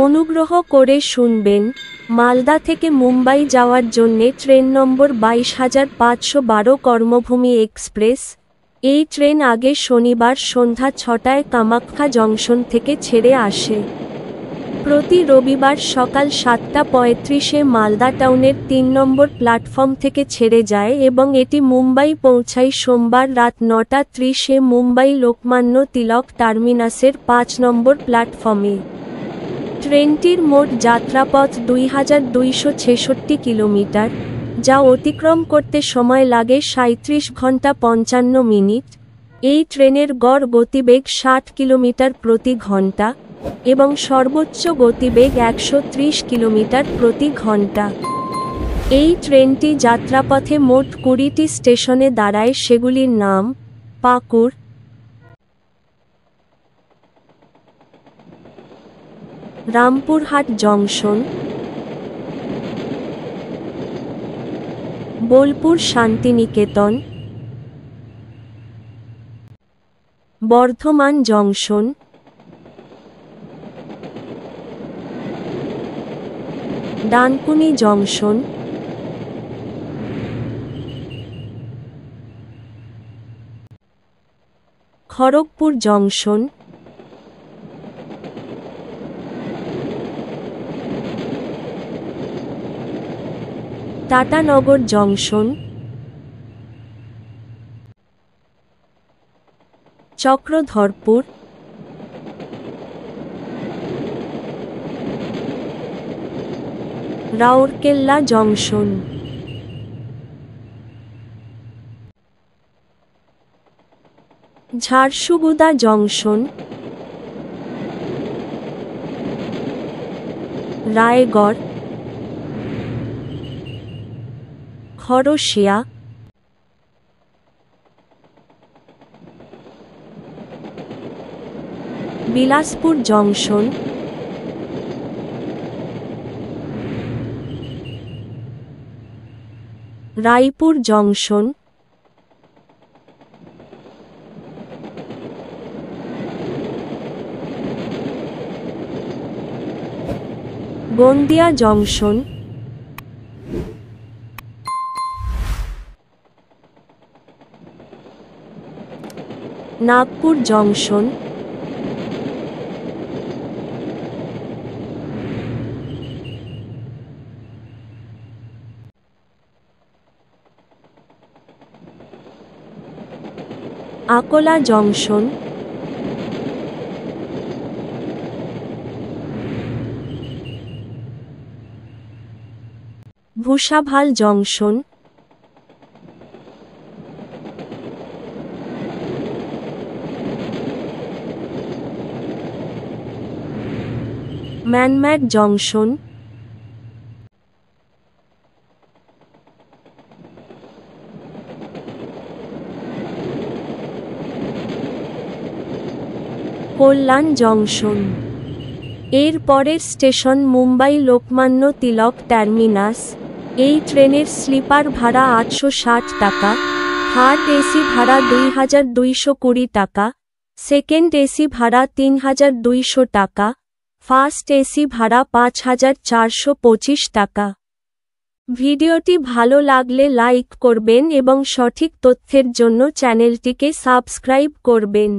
অনুগ্রহ করে শুনবেন, মালদা থেকে মুম্বাই যাওয়ার জন্যে ট্রেন নম্বর 22,512 কর্মভূমি এক্সপ্রেস। এই ট্রেন আগে শনিবার সন্ধ্যা 6টায় কামাখ্যা জংশন থেকে ছেড়ে আসে। প্রতি রবিবার সকাল 7:35-এ মালদা টাউনের 3 নম্বর প্ল্যাটফর্ম থেকে ছেড়ে যায় এবং এটি মুম্বাই পৌঁছায় সোমবার রাত 9:30-এ মুম্বাই লোকমান্য তিলক টার্মিনাসের 5 নম্বর প্ল্যাটফর্মে। ট্রেনটির মোট যাত্রাপথ 2266 কিলোমিটার, যা অতিক্রম করতে সময় লাগে 37 ঘন্টা 55 মিনিট। এই ট্রেনের গড় গতিবেগ 60 কিলোমিটার প্রতি ঘন্টা এবং সর্বোচ্চ গতিবেগ 130 কিলোমিটার প্রতি ঘন্টা। এই ট্রেনটি যাত্রাপথে মোট 20টি স্টেশনে দাঁড়ায়, সেগুলির নাম: Pakur, Rampurhat junction, Bolpur Shantiniketan, Bardhaman junction, Dankuni junction, Kharagpur junction, Tatanagar junction, Chakradharpur, Rourkela junction. Jharsuguda junction, Raigarh, Kharsia, Bilaspur junction, Raipur junction, Gondia junction, Nagpur junction, Akola junction, Bhusawal junction, Manmad junction, Kalyan junction. এর পরের স্টেশন মুম্বাই লোকমান্য তিলক টার্মিনাস। এই ট্রেনের স্লিপার ভাড়া 860 টাকা, থার্ড এসি ভাড়া 2220 টাকা, সেকেন্ড এসি ভাড়া 3200 টাকা, ফার্স্ট এসি ভাড়া 5425 টাকা। ভিডিওটি ভালো লাগলে লাইক করবেন এবং সঠিক তথ্যের জন্য চ্যানেলটিকে সাবস্ক্রাইব করবেন।